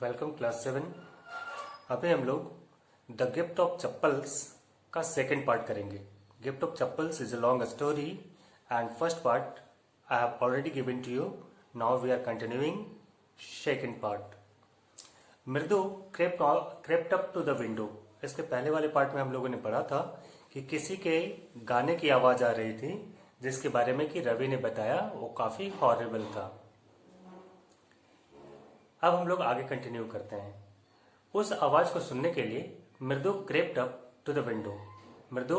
Welcome class 7। अभी हम लोग द गिफ्ट ऑफ चप्पल्स का सेकंड पार्ट करेंगे। Gift of chappals is a long story and first part I have already given to you. Now we are continuing second part. Mridu crept up to the window. इसके पहले वाले part में हम लोगों ने पढ़ा था कि किसी के गाने की आवाज आ रही थी जिसके बारे में कि रवि ने बताया वो काफी हॉरिबल था। अब हम लोग आगे कंटिन्यू करते हैं। उस आवाज को सुनने के लिए Mridu crept up to the window. Mridu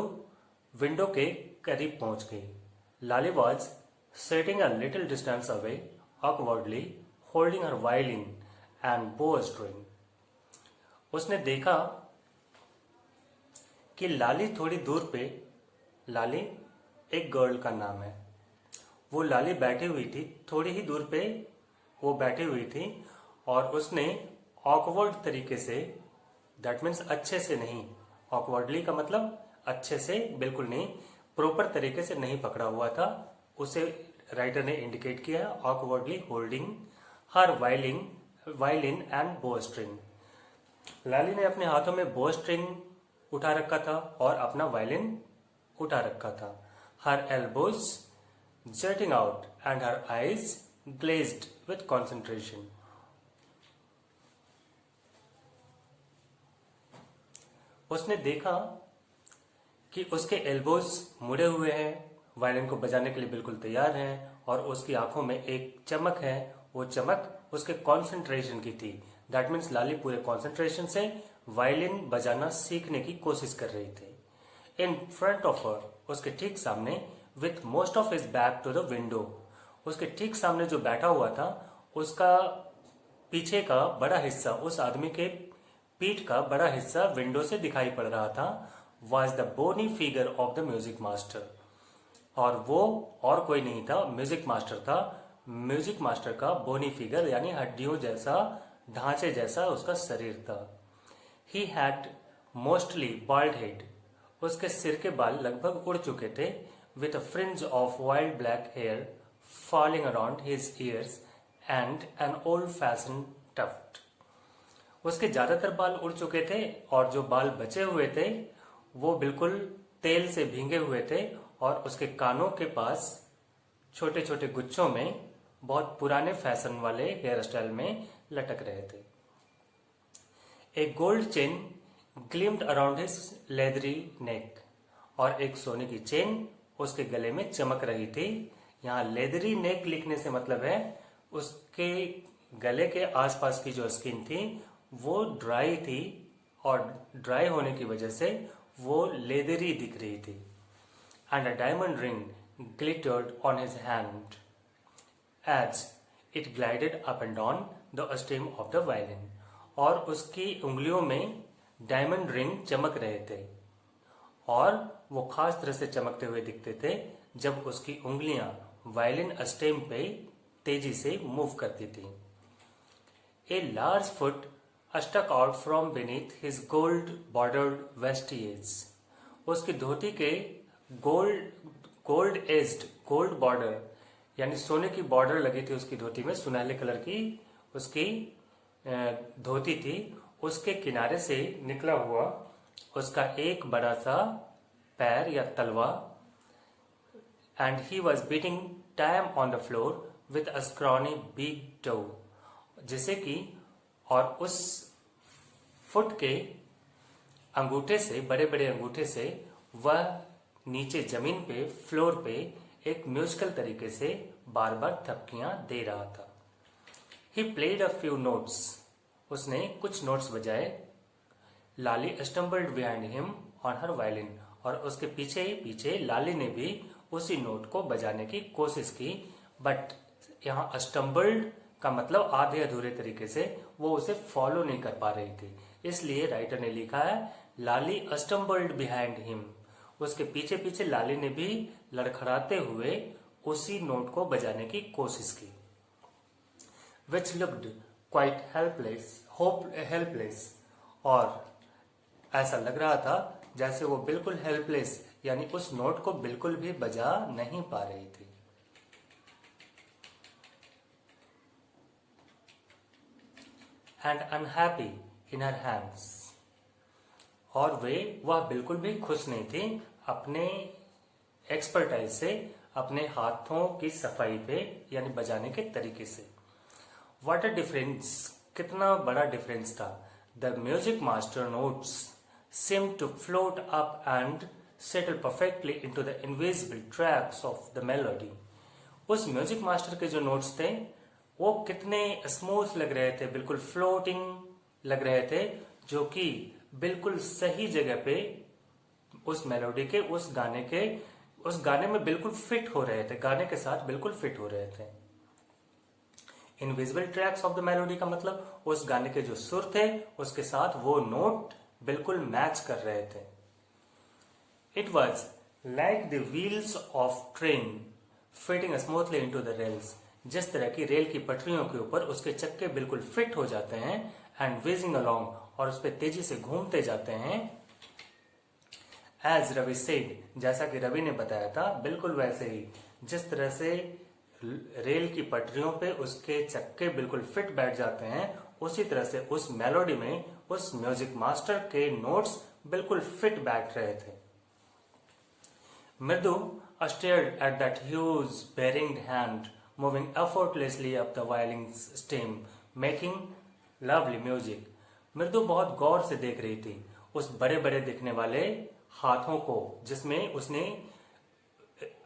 window के करीब पहुंच गई। Lali was sitting a little distance away awkwardly holding her violin and bow string. उसने देखा कि लाली थोड़ी दूर पे, लाली एक गर्ल का नाम है, वो लाली बैठी हुई थी, थोड़ी ही दूर पे वो बैठी हुई थी और उसने ऑकवर्ड तरीके से, दैट मीन्स अच्छे से नहीं, ऑकवर्डली का मतलब अच्छे से बिल्कुल नहीं, प्रॉपर तरीके से नहीं पकड़ा हुआ था, उसे राइटर ने इंडिकेट किया awkwardly holding her violin and bow string. लाली ने अपने हाथों में बो स्ट्रिंग उठा रखा था और अपना वायलिन उठा रखा था। हर elbows jutting out and her eyes glazed with concentration. उसने देखा कि उसके एल्बोज मुड़े हुए हैं, वायलिन को बजाने के लिए बिल्कुल तैयार हैं और उसकी आंखों में एक चमक है, वो चमक उसके कंसंट्रेशन की थी। दैट मीन्स लाली पूरे कंसंट्रेशन से वायलिन बजाना सीखने की कोशिश कर रही थी। इन फ्रंट ऑफ हर, उसके ठीक सामने, with most of his back to the window, उसके ठीक सामने जो बैठा हुआ था उसका पीछे का बड़ा हिस्सा, उस आदमी के पीठ का बड़ा हिस्सा विंडो से दिखाई पड़ रहा था, was the bony figure of the music master. और वो और कोई नहीं था, म्यूजिक मास्टर था। म्यूजिक मास्टर का बोनी फिगर यानी हड्डियों जैसा, ढांचे जैसा उसका शरीर था। He had mostly bald head, उसके सिर के बाल लगभग उड़ चुके थे, with a fringe of wild black hair falling around his ears and an old-fashioned tuft. उसके ज्यादातर बाल उड़ चुके थे और जो बाल बचे हुए थे वो बिल्कुल तेल से भींगे हुए थे और उसके कानों के पास छोटे छोटे गुच्छों में बहुत पुराने फैशन वाले हेयर स्टाइल में लटक रहे थे। A gold chain gleamed around his leathery neck, और एक सोने की चेन उसके गले में चमक रही थी। यहाँ लेदरी नेक लिखने से मतलब है उसके गले के आसपास की जो स्किन थी वो ड्राई थी और ड्राई होने की वजह से वो लेदरी दिख रही थी। And a diamond ring glittered on his hand as it glided up and down the string of the violin, और उसकी उंगलियों में डायमंड रिंग चमक रहे थे और वो खास तरह से चमकते हुए दिखते थे जब उसकी उंगलियां वायलिन स्टेम पे तेजी से मूव करती थी। A large foot stuck out from beneath his gold bordered vestige, उसकी धोती के गोल्ड एज्ड, गोल्ड बॉर्डर यानी सोने की बॉर्डर लगी थी उसकी धोती में, सुनहले कलर की उसकी धोती थी, उसके किनारे से निकला हुआ उसका एक बड़ा सा पैर या तलवा, and he was beating time on the floor with a scrawny big toe, जिसे कि, और उस फुट के अंगूठे से, बड़े बड़े अंगूठे से वह नीचे जमीन पे, फ्लोर पे एक म्यूजिकल तरीके से बार बार थपकियां दे रहा था। He played a few notes, उसने कुछ नोट्स बजाए। Lali stumbled behind him on her violin, और उसके पीछे ही पीछे लाली ने भी उसी नोट को बजाने की कोशिश की, बट यहाँ स्टम्बल्ड का मतलब आधे अधूरे तरीके से, वो उसे फॉलो नहीं कर पा रही थी, इसलिए राइटर ने लिखा है लाली स्टम्बल्ड बिहाइंड हिम, उसके पीछे पीछे लाली ने भी लड़खड़ाते हुए उसी नोट को बजाने की कोशिश की। विच लुक्ड क्वाइट हेल्पलेस, और ऐसा लग रहा था जैसे वो बिल्कुल हेल्पलेस यानी उस नोट को बिल्कुल भी बजा नहीं पा रही थी। and unhappy in her hands. और वह बिल्कुल भी खुश नहीं थी अपने एक्सपर्टाइज से, अपने हाथों की सफाई पे यानी बजाने के तरीके से. What a difference, कितना बड़ा डिफरेंस था. The music master notes seemed to float up and settle perfectly into the invisible tracks of the melody. उस म्यूजिक मास्टर के जो नोट्स थे वो कितने स्मूथ लग रहे थे, बिल्कुल फ्लोटिंग लग रहे थे, जो कि बिल्कुल सही जगह पे उस मेलोडी के, उस गाने में बिल्कुल फिट हो रहे थे, गाने के साथ बिल्कुल फिट हो रहे थे. Invisible tracks of the melody का मतलब उस गाने के जो सुर थे उसके साथ वो नोट बिल्कुल मैच कर रहे थे. It was like the wheels of train fitting smoothly into the rails. जिस तरह की रेल की पटरियों के ऊपर उसके चक्के बिल्कुल फिट हो जाते हैं, एंड व्हीजिंग अलोंग, और उस पर तेजी से घूमते जाते हैं. एज रवि सेड, जैसा कि रवि ने बताया था, बिल्कुल वैसे ही जिस तरह से रेल की पटरियों पे उसके चक्के बिल्कुल फिट बैठ जाते हैं, उसी तरह से उस मेलोडी में उस म्यूजिक मास्टर के नोट्स बिल्कुल फिट बैठ रहे थे. मृदु stared at that huge bearing hand moving effortlessly up the violin's stem, making lovely music. मृदु बहुत गौर से देख रही थी उस बड़े बड़े दिखने वाले हाथों को, जिसमें उसने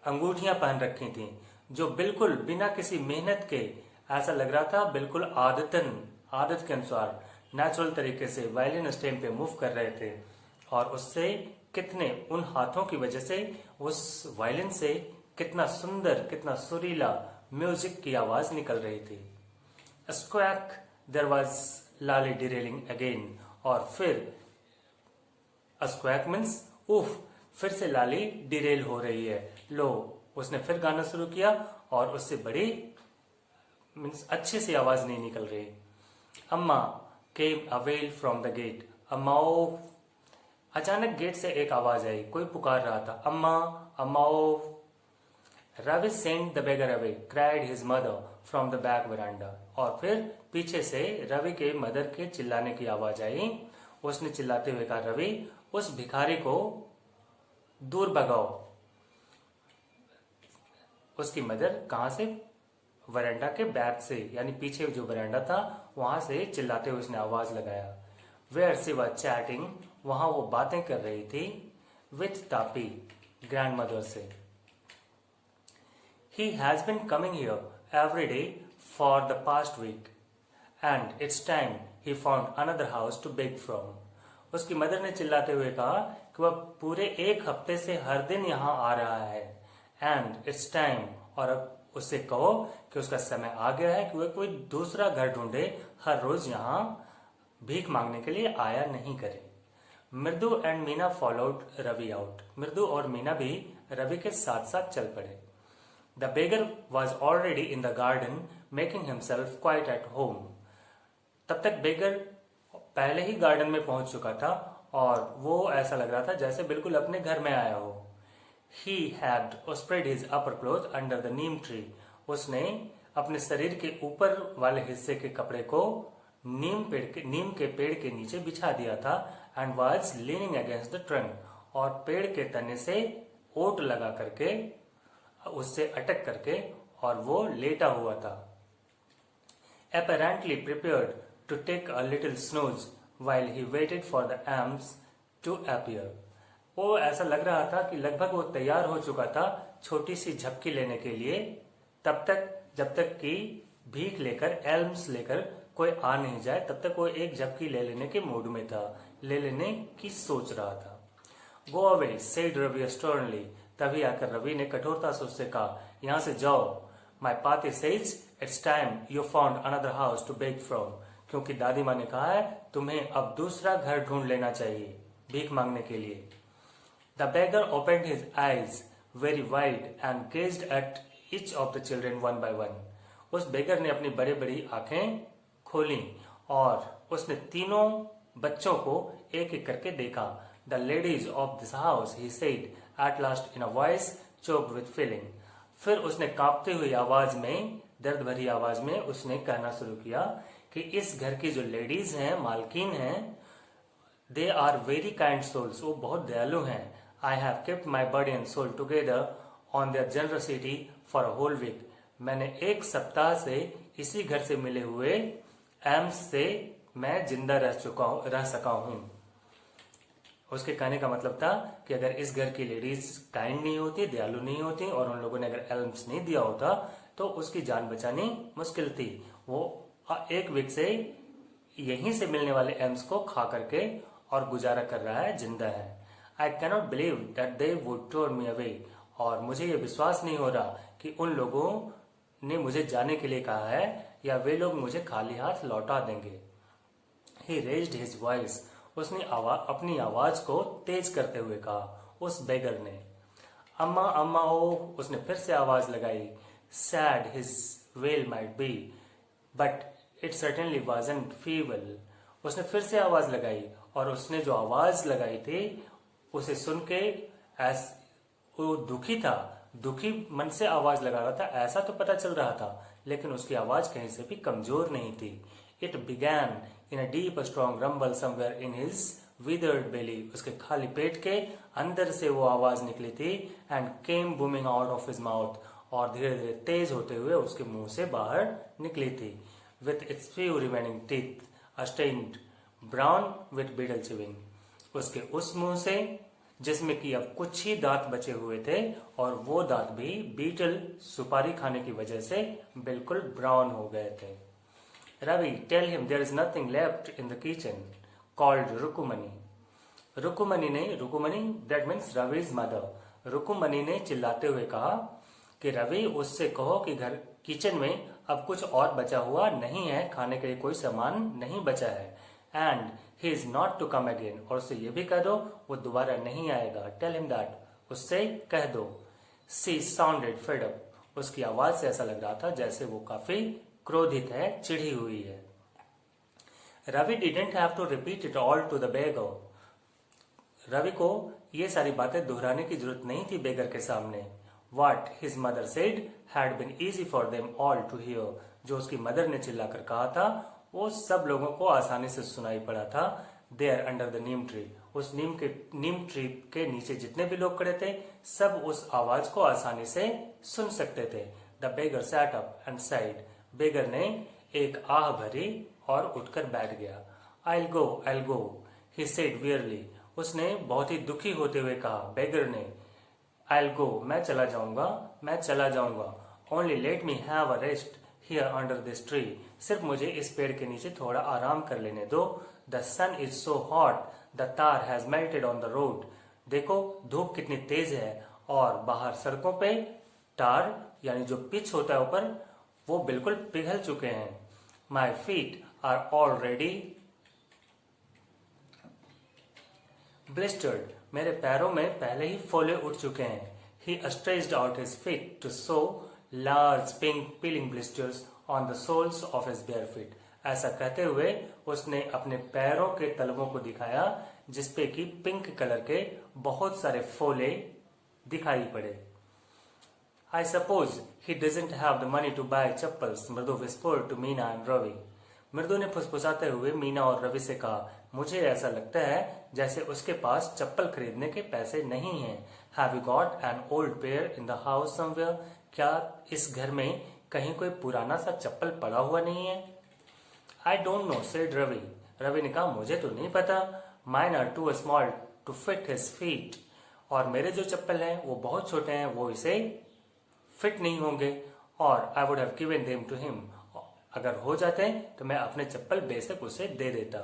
अंगूठियां पहन रखी थी, जो बिल्कुल बिना किसी मेहनत के, ऐसा लग रहा था बिल्कुल आदत के अनुसार नेचुरल तरीके से वायलिन स्टेम पे मूव कर रहे थे. और उससे कितने, उन हाथों की वजह से उस वायलिन से कितना सुंदर, कितना सुरीला म्यूजिक की आवाज निकल रही थी. Squawk, there was Lali derailing again. और फिर स्क्वैक मीन्स उफ, फिर से लाली डिरेल हो रही है. लो, उसने फिर गाना शुरू किया और उससे बड़ी मीन्स अच्छे से आवाज नहीं निकल रही. Amma came a wail from the gate. अम्माओ, अचानक गेट से एक आवाज आई, कोई पुकार रहा था, अम्मा अम्माओ. Ravi sent the beggar away, cried his mother from the back veranda. और फिर पीछे से रवि के मदर के चिल्लाने की आवाज आई. उसने चिल्लाते हुए कहा, रवि, उस भिखारी को दूर भगाओ. उसकी मदर कहां से? वरांडा के बैक से, यानी पीछे जो वरांडा था वहां से चिल्लाते हुए उसने आवाज लगाया. वेयर शी वाज चैटिंग, वहां वो बातें कर रही थी विथ तापी, ग्रैंडमदर से. He has been coming here every day for the past week, and it's time he found another house to beg from. उसकी मदर ने चिल्लाते हुए कहा कि वह पूरे एक हफ्ते से हर दिन यहाँ आ रहा है. एंड इट्स टाइम, और अब उससे कहो कि उसका समय आ गया है कि वह कोई दूसरा घर ढूंढे, हर रोज यहाँ भीख मांगने के लिए आया नहीं करे. Mridu and Meena followed Ravi out. Mridu और मीना भी रवि के साथ साथ चल पड़े. The beggar was already in the garden making himself quite at home. तब तक बेगर पहले ही गार्डन में पहुंच चुका था और वो ऐसा लग रहा था जैसे बिल्कुल अपने घर में आया हो. He had spread his upper clothes under the neem tree. उसने अपने शरीर के ऊपर वाले हिस्से के कपड़े को नीम के पेड़ के नीचे बिछा दिया था. And was leaning against the trunk, और पेड़ के तने से ओट लगा करके, उससे अटक करके, और वो लेटा हुआ था. Apparently prepared to take a little snooze while he waited for the ants to appear. वो ऐसा लग रहा था कि लगभग वो तैयार हो चुका था छोटी सी झपकी लेने के लिए, तब तक जब तक कि भीख लेकर, एल्म्स लेकर कोई आ नहीं जाए, तब तक वो एक झपकी ले लेने के मूड में था, ले लेने की सोच रहा था. Go away said Ravi sternly. तभी आकर रवि ने कठोरता से उससे कहा, यहां से जाओ. माई पाती says it's time you found another house to beg from. क्योंकि दादी माँ ने कहा है तुम्हें अब दूसरा घर ढूंढ लेना चाहिए भीख मांगने के लिए. The beggar opened his eyes very wide and gazed at each of the children one by one. उस बेगर ने अपनी बड़ी बड़ी आंखें खोली और उसने तीनों बच्चों को एक एक करके देखा. The ladies of this house, he said at last in a voice choked with feeling. फिर उसने कांपते हुई आवाज में, दर्द भरी आवाज में उसने कहना शुरू किया, कि इस घर की जो लेडीज हैं, मालकिन हैं, they are very kind souls, वो बहुत दयालु हैं. I have kept my body and soul together on their generosity for a whole week. मैंने एक सप्ताह से इसी घर से मिले हुए एम्स से मैं जिंदा रह सका हूं. उसके कहने का मतलब था कि अगर इस घर की लेडीज काइंड नहीं होती, दयालु नहीं होती, और उन लोगों ने अगर एल्म्स नहीं दिया होता तो उसकी जान बचानी मुश्किल थी. वो एक वीक से यहीं से मिलने वाले एम्स को खा करके और गुजारा कर रहा है, जिंदा है. I cannot believe that they would tore me away. और मुझे ये विश्वास नहीं हो रहा कि उन लोगों ने मुझे जाने के लिए कहा है या वे लोग मुझे खाली हाथ लौटा देंगे. He raised his voice. उसने अपनी आवाज को तेज करते हुए कहा, उस बेगर ने. अम्मा अम्मा ओ, उसने फिर से आवाज लगाई. Sad his wail might be, but it certainly wasn't feeble. उसने फिर से आवाज लगाई और उसने जो आवाज लगाई थी उसे सुन के वो दुखी था, दुखी मन से आवाज लगा रहा था, ऐसा तो पता चल रहा था, लेकिन उसकी आवाज कहीं से भी कमजोर नहीं थी. It began in a deep, strong rumble somewhere in his withered belly. उसके खाली पेट के अंदर से वो आवाज निकली थी. And came booming out of his mouth. और धीरे धीरे तेज होते हुए उसके मुंह से बाहर निकली थी. With its few remaining teeth, stained brown with beetle chewing. उसके उस मुंह से जिसमें कि अब कुछ ही दांत बचे हुए थे और वो दांत भी बीटल सुपारी खाने की वजह से बिल्कुल ब्राउन हो गए थे. Ravi, tell him there is nothing left in the kitchen, called Rukumani. रुकुमनी ने, रुकुमनी that means Ravi's mother. रुकुमनी ने चिल्लाते हुए कहा कि रवि, उससे कहो कि घर किचन में अब कुछ और बचा हुआ नहीं है, खाने के लिए कोई सामान नहीं बचा है. And he is not to come again. और उससे ये भी कह दो वो दोबारा नहीं आएगा. Tell him that. उससे कह दो. She sounded fed up. उसकी आवाज से ऐसा लग रहा था जैसे वो काफी क्रोधित है, चिढ़ी हुई है. Ravi didn't have to repeat it all to the beggar. Ravi को ये सारी बातें दोहराने की जरूरत नहीं थी बेगर के सामने. What his mother said had been easy for them all to hear. जो उसकी मदर ने चिल्लाकर कहा था वो सब लोगों को आसानी से सुनाई पड़ा था. There under the neem tree. उस नीम ट्री के नीचे जितने भी लोग खड़े थे सब उस आवाज को आसानी से सुन सकते थे. The beggar sat up and sighed. बेगर ने एक आह भरी और उठकर बैठ गया. I'll go, he said wearily. उसने बहुत ही दुखी होते हुए कहा, बेगर ने. I'll go, मैं चला जाऊंगा. Only let me have a rest here under this tree. सिर्फ मुझे इस पेड़ के नीचे थोड़ा आराम कर लेने दो. The sun is so hot, the tar has melted on the road. देखो धूप कितनी तेज है और बाहर सड़कों पे टार यानी जो पिच होता है ऊपर वो बिल्कुल पिघल चुके हैं. My feet are already blistered. मेरे पैरों में पहले ही फोले उठ चुके हैं. He stretched out his feet to show large pink peeling blisters on the soles of his bare feet. ऐसा कहते हुए उसने अपने पैरों के तलवों को दिखाया जिसपे कि पिंक कलर के बहुत सारे फोले दिखाई पड़े. I suppose he doesn't have the money to buy chappals, मृदु whispered to Meena and Ravi. मृदु ने फुसफुसाते हुए मीना और रवि से कहा, मुझे ऐसा लगता है जैसे उसके पास चप्पल खरीदने के पैसे नहीं हैं. Have you got an old pair in the house somewhere? क्या इस घर में कहीं कोई पुराना सा चप्पल पड़ा हुआ नहीं है? I don't know, said Ravi. Ravi ने कहा, मुझे तो नहीं पता. Mine are too small to fit his feet. और मेरे जो चप्पल हैं वो बहुत छोटे हैं, वो इसे फिट नहीं होंगे. और I would have given them to him. अगर हो जाते तो मैं अपने चप्पल बेशक उसे दे देता.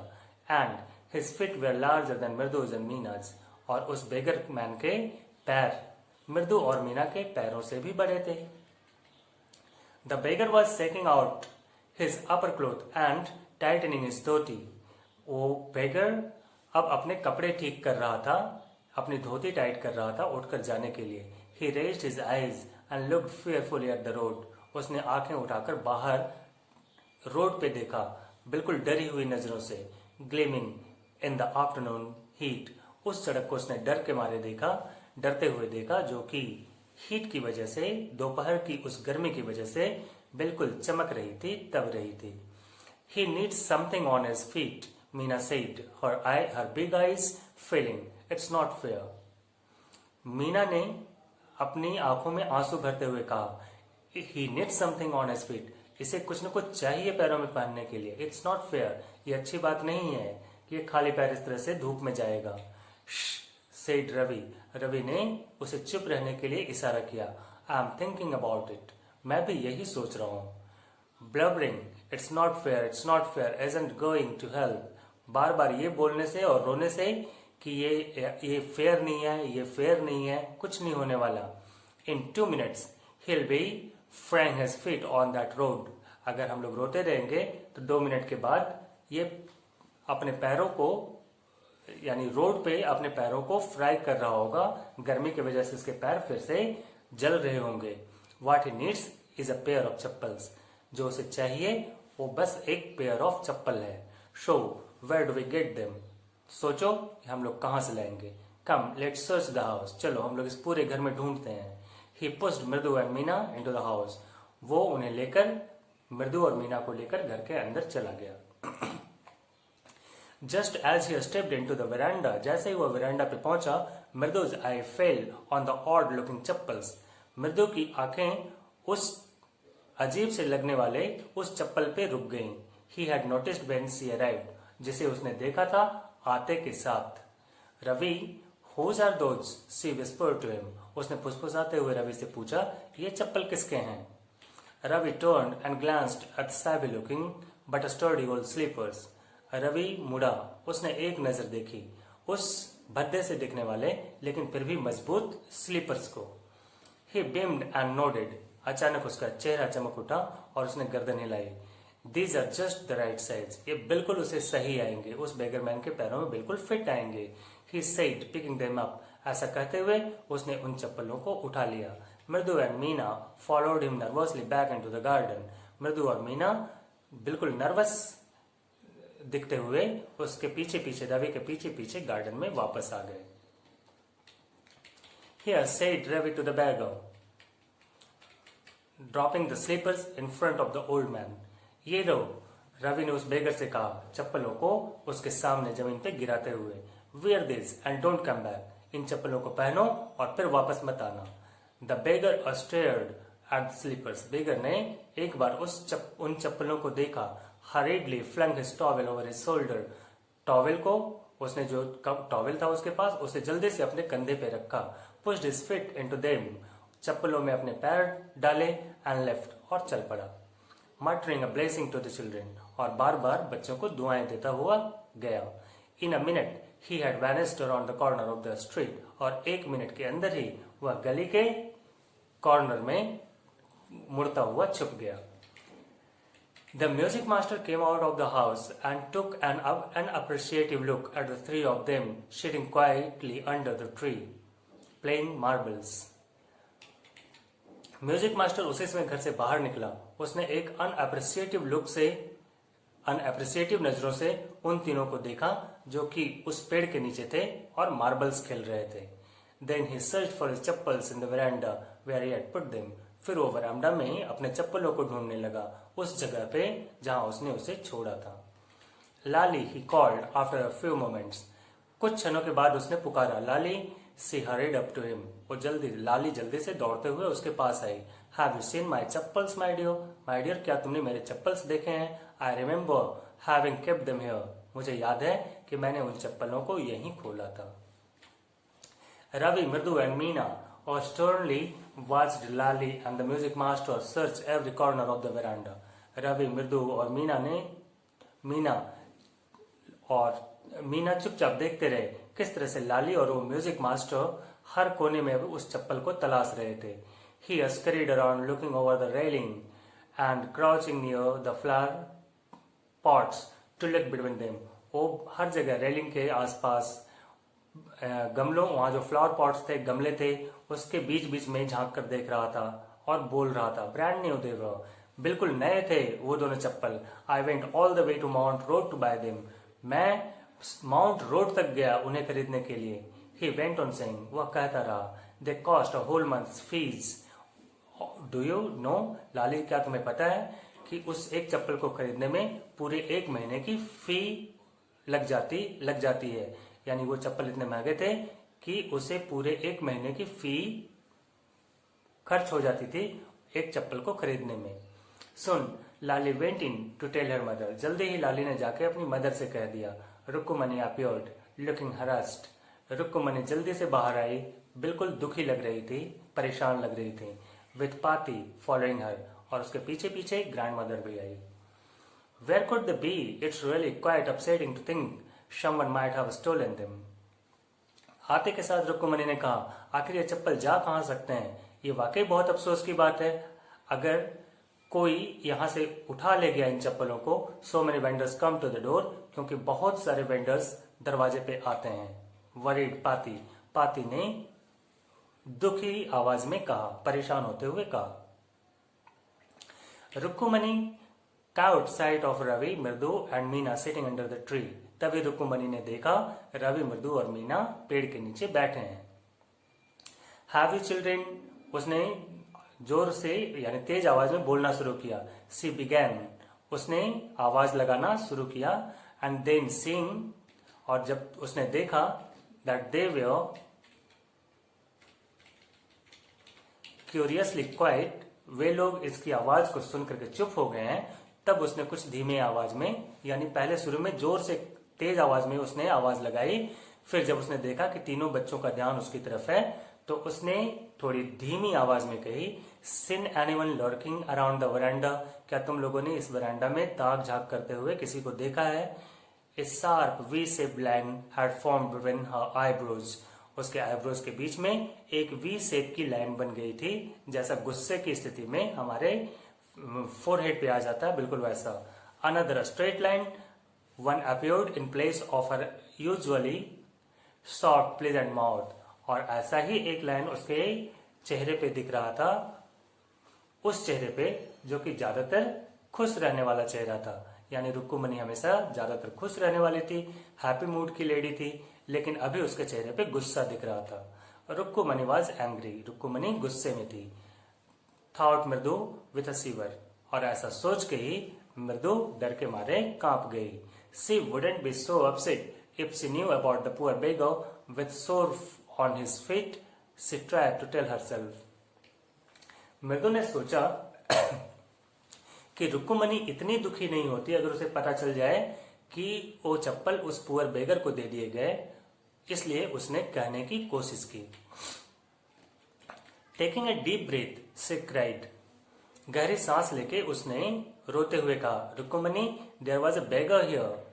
And his feet were larger than Mridu's and Meena's. और उस बेगर मैन के पैर मृदु और मीना के पैरों से भी बड़े थे. The beggar was shaking out his upper cloth and tightening his dhoti. वो बेगर अब अपने कपड़े ठीक कर रहा था, अपनी धोती टाइट कर रहा था उठकर जाने के लिए. He raised his eyes and looked fearfully at the road. उसने आंखें उठाकर बाहर रोड पे देखा, बिल्कुल डरी हुई नजरों से. Gleaming in the afternoon heat. उस सड़क को उसने डरते हुए देखा जो कि हीट की वजह से, दोपहर की उस गर्मी की वजह से बिल्कुल चमक रही थी, तब रही थी. He needs something on his feet, Meena said, her big eyes filling. It's not fair. Meena ने अपनी आंखों में आंसू भरते हुए कहा, He needs something on his feet. इसे कुछ न कुछ चाहिए पैरों में पहनने के लिए. It's not fair. ये अच्छी बात नहीं है कि ये खाली पैर इस तरह से धूप में जाएगा. said रवि. रवि ने उसे चुप रहने के लिए इशारा किया. I'm thinking about it. मैं भी यही सोच रहा हूँ. Blubbering. It's not fair. It's not fair. Isn't going to help. बार बार ये बोलने से और रोने से कि ये फेयर नहीं है, ये फेयर नहीं है, कुछ नहीं होने वाला. In 2 minutes he'll be frying his feet on that road. अगर हम लोग रोते रहेंगे तो 2 मिनट के बाद ये अपने पैरों को यानी रोड पे अपने पैरों को फ्राई कर रहा होगा. गर्मी की वजह से इसके पैर फिर से जल रहे होंगे. What he needs is a pair of chappals. जो उसे चाहिए वो बस एक पेयर ऑफ चप्पल है. So where do we get them? सोचो कि हम लोग कहाँ से लाएंगे. Come, let's search the house. चलो हम लोग इस पूरे घर में ढूंढते हैं. He pushed मृदु and Meena into the house. वो उन्हें लेकर मृदु और मीना को लेकर घर के अंदर चला गया. Just as he stepped into the veranda, जैसे ही वो वेरांडा पे पहुंचा, मृदु's eye fell on the odd looking chappals. मृदु की आंखें उस अजीब से लगने वाले उस चप्पल पे रुक गईं. He had noticed when she arrived. जिसे उसने देखा था आते के साथ. Ravi, whose are those? She whispered to him. उसने फुसफुसाते हुए रवि से पूछा, ये चप्पल किसके हैं? Ravi turned and glanced at shabby looking but sturdy old slippers. Ravi मुड़ा. उसने एक नजर देखी उस भद्दे से दिखने वाले लेकिन फिर भी मजबूत स्लीपर्स को. He beamed and nodded. अचानक उसका चेहरा चमक उठा और उसने गर्दन हिलाई. These are just the right size. ये बिल्कुल उसे सही आएंगे. उस बेगरमैन के पैरों में बिल्कुल फिट आएंगे. He said, picking them up. ऐसा कहते हुए उसने उन चप्पलों को उठा लिया. मृदु and Meena followed him nervously back into the garden. मृदु और मीना बिल्कुल नर्वस दिखते हुए उसके पीछे पीछे रवि के पीछे पीछे गार्डन में वापस आ गए. Here, said Ravi to the beggar, dropping the slippers in front of the old man. ये लो, रवि ने उस बेगर से कहा, चप्पलों को उसके सामने जमीन पे गिराते हुए. Wear this and don't come back. इन चप्पलों को पहनो और फिर वापस मत आना. The beggar stared at the slippers. बेगर ने एक बार उन चप्पलों को देखा. Hurriedly flung his towel over his shoulder. Towel को उसने जो टॉवेल था उसके पास उसे जल्दी से अपने कंधे पे रखा. Pushed his feet into them. चप्पलों में अपने पैर डाले and left और चल पड़ा. Muttering a blessing to the children. और बार बार बच्चों को दुआएं देता हुआ गया. In a minute he had vanished around the corner of the street. और 1 मिनट के अंदर ही वह गली के कॉर्नर में मुड़ता हुआ छुप गया. The music master came out of the house and took an appreciative look at the 3 of them sitting quietly under the tree, playing marbles. Music master उसी समय घर से बाहर निकला. उसने एक अनएप्रिसिएटिव नजरों से उन तीनों को देखा जो कि उस पेड़ के नीचे थे और मार्बल्स खेल रहे थे. Then he searched for his chappals in the veranda where he had put them. फिर वो वरांडा में अपने चप्पलों को ढूंढने लगा उस जगह पे जहां उसने उसे छोड़ा था. लाली, he called after a few moments. कुछ क्षणों के बाद उसने पुकारा. लाली, she hurried up to him. लाली जल्दी से दौड़ते हुए उसके पास आई. Have you seen my chappals, my dear? My dear, क्या तुमने मेरे चप्पल्स देखे हैं? I remember having kept them here. मुझे याद है कि मैंने उन चप्पलों को यहीं खोला था. Ravi, Mridu and Meena or sternly watched Lali and the music master search every corner of the veranda. Ravi, मृदु और मीना चुपचाप देखते रहे किस तरह से लाली और वो म्यूजिक मास्टर हर कोने में उस चप्पल को तलाश रहे थे. He scurried around looking over the railing and crouching near the flower pots to look between them. वो हर जगह रेलिंग के आसपास गमलों, वहां जो फ्लावर पॉट्स थे, गमले थे, उसके बीच बीच में झांक कर देख रहा था और बोल रहा था. ब्रांड न्यू दे वर, बिल्कुल नए थे वो दोनों चप्पल. I went all the way to Mount Road to buy them. मैं माउंट रोड तक गया उन्हें खरीदने के लिए. ही वेंट ऑन सेइंग, वह कहता रहा. They cost a whole month's fees. Do you know, Lali, क्या तुम्हें पता है कि उस एक चप्पल को खरीदने में पूरे 1 महीने की फी लग जाती है। यानी वो चप्पल इतने महंगे थे कि उसे पूरे 1 महीने की फी खर्च हो जाती थी एक चप्पल को खरीदने में। सुन, Lali went in to tell her mother. जल्दी ही लाली ने जाके अपनी मदर से कह दिया। रुक्कुमनी अपीयर्ड लुकिंग हरास्ड। रुक्कुमनी जल्दी से बाहर आई, बिल्कुल दुखी लग रही थी, परेशान लग रही थी। विथ पाती फॉलोइंग हर, और उसके पीछे पीछे ग्रैंड मदर भी आई। Where could they be? It's really quite upsetting to think someone might have stolen them. आते के साथ रुक्कुमनी ने कहा, आखिर ये चप्पल जा कहां सकते हैं? ये वाकई बहुत अफसोस की बात है अगर कोई यहां से उठा ले गया इन चप्पलों को। So many vendors come to the door, क्योंकि बहुत सारे वेंडर्स दरवाजे पे आते हैं। वरीड पाती, पाती ने दुखी आवाज में कहा, परेशान होते हुए कहा। रुक्कुमनी caught sight of रवि, मृदु and Meena sitting under the tree. तभी रुक्कुमनी ने देखा रवि, मृदु और मीना पेड़ के नीचे बैठे हैं। Have you children? उसने जोर से यानी तेज आवाज में बोलना शुरू किया। सी बिगैन, उसने आवाज लगाना शुरू किया। एंड देन सीइंग, और जब उसने देखा that they were curiously quiet, वे लोग इसकी आवाज को सुनकर के चुप हो गए हैं, तब उसने कुछ धीमे आवाज में, यानी पहले शुरू में जोर से तेज आवाज में उसने आवाज लगाई। फिर जब उसने देखा कि तीनों बच्चों का ध्यान उसकी तरफ है, तो उसने थोड़ी धीमी आवाज में कही, seen anyone lurking around the veranda? क्या तुम लोगों ने इस वरांडा में ताक झाक करते हुए किसी को देखा है? A sharp V shape line had formed between her eyebrows. उसके आईब्रोज के बीच में एक वी शेप की लाइन बन गई थी, जैसा गुस्से की स्थिति में हमारे फोरहेड पे आ जाता है, बिल्कुल वैसा। Another straight line one appeared in place of her usually short pleasant mouth. और ऐसा ही एक लाइन उसके चेहरे पे दिख रहा था, उस चेहरे पे जो कि ज्यादातर खुश रहने वाला चेहरा था। यानी रुक्कुमनी हमेशा ज्यादातर खुश रहने वाली थी, हैप्पी मूड की लेडी थी, लेकिन अभी उसके चेहरे पे गुस्सा दिख रहा था। रुक्कुमनी वाज एंग्री, रुक्कुमनी गुस्से में थी। थॉट मृदु विथ अ शिवर, और ऐसा सोच के ही मृदु डर के मारे कांप गई। She wouldn't be so upset if she knew about the poor beggar with sore on his feet. She tried to tell herself. Mridu ने सोचा कि रुक्कुमनी इतनी दुखी नहीं होती अगर उसे पता चल जाए कि वो चप्पल उस पुअर बेगर को दे दिए गए, इसलिए उसने कहने की कोशिश की। Taking a deep breath she cried. गहरी सांस लेके उसने रोते हुए कहा, Rukkumani there was a beggar here,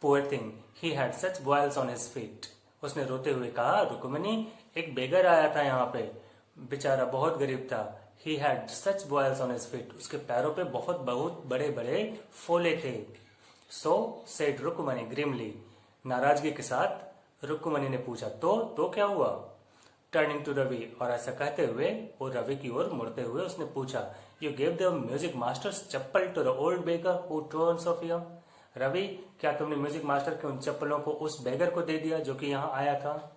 poor thing he had such boils on his feet. उसने रोते हुए कहा, रुक्कुमनी एक बेगर आया था यहाँ पे, बेचारा बहुत गरीब था। He had such boils on his feet, उसके पैरों पे बहुत बहुत बड़े बड़े फोले थे। सो सेड रुक्कुमनी ग्रिमली, नाराजगी के साथ रुक्कुमनी ने पूछा, तो क्या हुआ? टर्निंग टू रवि, और ऐसा कहते हुए वो रवि की ओर मुड़ते हुए उसने पूछा, you gave the music master's chappal to the old beggar who turns off here? Ravi, क्या तुमने म्यूजिक मास्टर के उन चप्पलों को उस बेगर को दे दिया जो कि यहाँ आया था?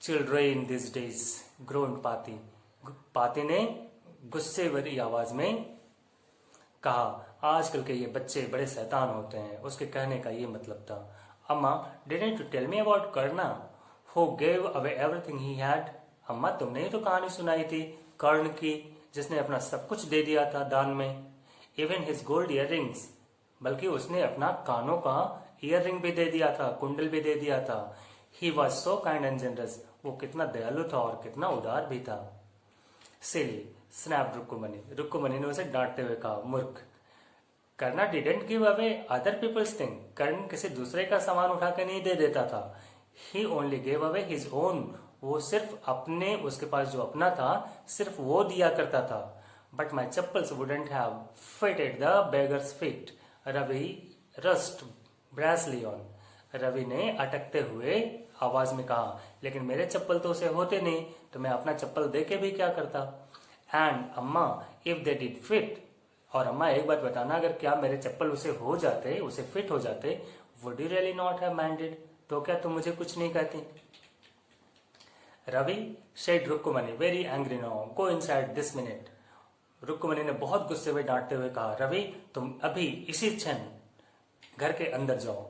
चिल्ड्रेन दिस डेज ग्रोन पाती, पाती ने गुस्से भरी आवाज में कहा, आजकल के ये बच्चे बड़े शैतान होते हैं। उसके कहने का ये मतलब था। Amma didn't you tell me about Karna who gave away everything he had? अम्मा तुमने ही तो कहानी सुनाई थी कर्ण की, जिसने अपना सब कुछ दे दिया था दान में। इवन हिज गोल्ड इयररिंग्स, बल्कि उसने अपना कानों का इयररिंग भी दे दिया था, कुंडल भी दे दिया था। He was so kind and generous, वो कितना दयालु था और कितना उदार भी था। सिली स्नैप रुक्कुमनी, रुक्कुमनी ने उसे डांटते हुए कहा, मूर्ख। Karna didn't give away other people's thing, Karna किसी दूसरे का सामान उठा के नहीं दे देता था। He only gave away his own, वो सिर्फ अपने, उसके पास जो अपना था सिर्फ वो दिया करता था। But my chappals wouldn't have fitted the beggar's feet, Ravi rushed brashly on. Ravi ने अटकते हुए आवाज में कहा, लेकिन मेरे चप्पल तो उसे होते नहीं, तो मैं अपना चप्पल दे के भी क्या करता? एंड अम्मा इफ दे डिड फिट, और अम्मा एक बात बताना, अगर क्या मेरे चप्पल उसे हो जाते, उसे फिट हो जाते, would you really not have minded, तो क्या तुम मुझे कुछ नहीं कहती? Ravi said Rukkumani very angry now, go inside this minute. Rukmini ने बहुत गुस्से में डांटते हुए कहा, रवि तुम अभी इसी क्षण घर के अंदर जाओ।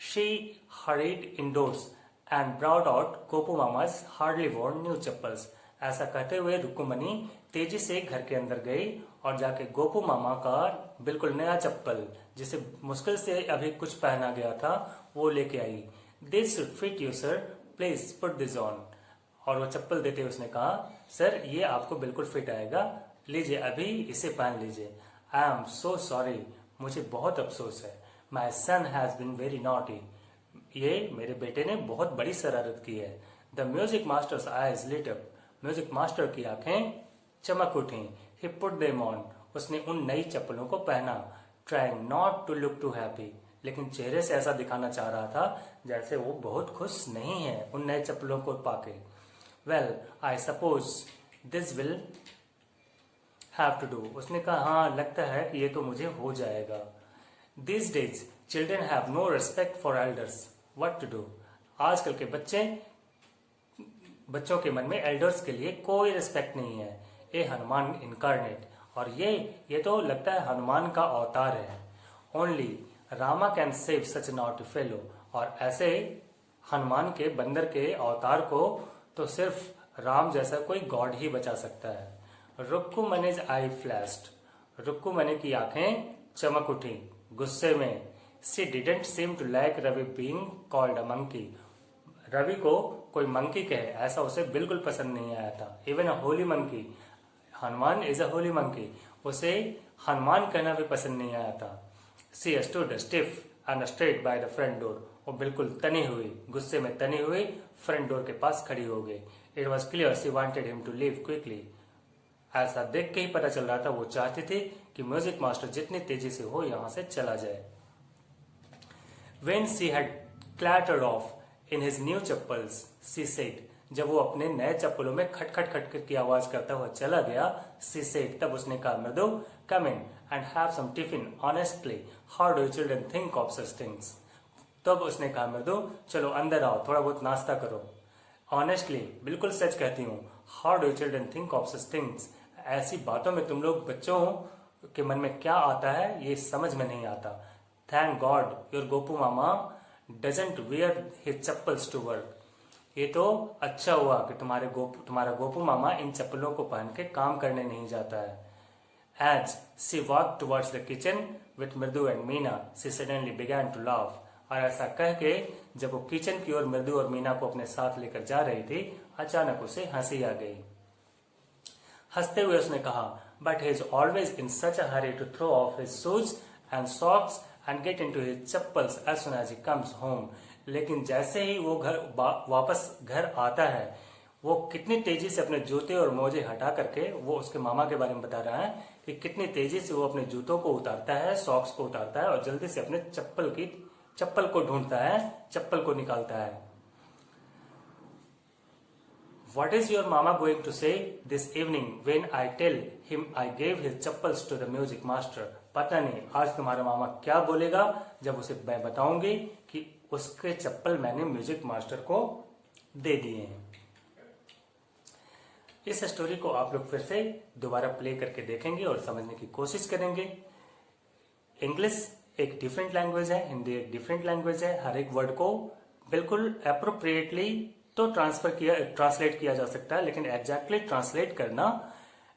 She hurried indoors and brought out Gopu Mama's hardly worn new chappals. ऐसा कहते हुए रुक्मणी तेजी से घर के अंदर गई और जाके गोपू मामा का बिल्कुल नया चप्पल, जिसे मुश्किल से अभी कुछ पहना गया था, वो लेके आई। This should fit you sir, please put this on. और वो चप्पल देते हुए उसने कहा, सर ये आपको बिल्कुल फिट आएगा, लीजिए अभी इसे पहन लीजिए। आई एम सो सॉरी, मुझे बहुत अफसोस है। My son has been very naughty, ये मेरे बेटे ने बहुत बड़ी शरारत की है। The music master's eyes lit up, music master की आंखें चमक उठी। ही पुट देम ऑन, उसने उन नई चप्पलों को पहना। Trying not to look too happy, लेकिन चेहरे से ऐसा दिखाना चाह रहा था जैसे वो बहुत खुश नहीं है उन नए चप्पलों को पाके। Well I suppose this will have to do, उसने कहा हाँ लगता है कि ये तो मुझे हो जाएगा। This days children have no respect for elders, what to do. आजकल के बच्चों के मन में एल्डर्स के लिए कोई रिस्पेक्ट नहीं है। ए हनुमान इनकारनेट, और ये तो लगता है हनुमान का अवतार है। Only Rama can save such not fellow, और ऐसे हनुमान के बंदर के अवतार को तो सिर्फ राम जैसा कोई गॉड ही बचा सकता है। रुक्कुमनीज आई फ्लैश्ड, रुक्कुमनी की आंखें चमक उठी गुस्से में। She didn't seem to like Ravi being called a monkey, Ravi को कोई मंकी कहे ऐसा उसे बिल्कुल पसंद नहीं आया था। Even a Holi monkey, Hanuman is a Holi monkey, उसे हनुमान कहना भी पसंद नहीं आया था। सी stood stiff and straight by the front door, वो बिल्कुल तनी हुई, गुस्से में तनी हुई फ्रंट डोर के पास खड़ी हो गई। It was clear she wanted him to leave quickly, ऐसा देख के ही पता चल रहा था वो चाहती थी कि म्यूजिक मास्टर जितनी तेजी से हो यहां से चला जाए। When she had clattered off in his new chappals, she said, जब वो अपने नए चप्पलों में खट खट खट खट की आवाज करता हुआ चला गया, she said, तब उसने कहा, मृदु, come in and have some tiffin. Honestly, how do you children think of such things? तब उसने कहा, मृदु, चलो अंदर आओ, थोड़ा बहुत नाश्ता करो। Honestly, बिल्कुल सच कहती हूँ, how do you children think of such things? ऐसी बातों में तुम लोग बच्चों के मन में क्या आता है ये समझ में नहीं आता। Thank God your Gopu mama doesn't wear his chappals to work. ये तो अच्छा हुआ कि तुम्हारा गोपू मामा इन चप्पलों को पहन के काम करने नहीं जाता है। As she walked towards the kitchen with मृदु and Meena, she suddenly began to laugh. और ऐसा कह के जब वो किचन की ओर मृदु और मीना को अपने साथ लेकर जा रही थी, अचानक उसे हंसी आ गई। हंसते हुए उसने कहा, but he is always in such a hurry to throw off his shoes and socks and get into his chappals as soon as he comes home. लेकिन जैसे ही वो वापस घर आता है, वो कितनी तेजी से अपने जूते और मोजे हटा करके, वो उसके मामा के बारे में बता रहा है कि कितनी तेजी से वो अपने जूतों को उतारता है, सॉक्स को उतारता है और जल्दी से अपने चप्पल को ढूंढता है, चप्पल को निकालता है। What is your mama going to say this evening when I tell him I gave his chappals to the music master? पता नहीं आज तुम्हारा मामा क्या बोलेगा जब उसे मैं बताऊंगी कि उसके चप्पल मैंने म्यूजिक मास्टर को दे दिए हैं। इस स्टोरी को आप लोग फिर से दोबारा प्ले करके देखेंगे और समझने की कोशिश करेंगे। इंग्लिश एक डिफरेंट लैंग्वेज है, हिंदी एक डिफरेंट लैंग्वेज है। हर एक वर्ड को बिल्कुल अप्रोप्रिएटली तो ट्रांसलेट किया जा सकता है, लेकिन एग्जैक्टली ट्रांसलेट करना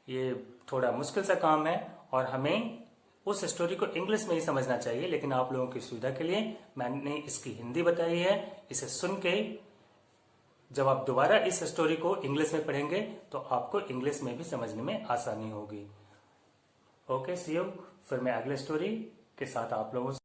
ये थोड़ा मुश्किल सा काम है और हमें उस स्टोरी को इंग्लिश में ही समझना चाहिए। लेकिन आप लोगों की सुविधा के लिए मैंने इसकी हिंदी बताई है। इसे सुन के जब आप दोबारा इस स्टोरी को इंग्लिश में पढ़ेंगे तो आपको इंग्लिश में भी समझने में आसानी होगी। Okay, see you. फिर मैं अगले स्टोरी के साथ आप लोगों से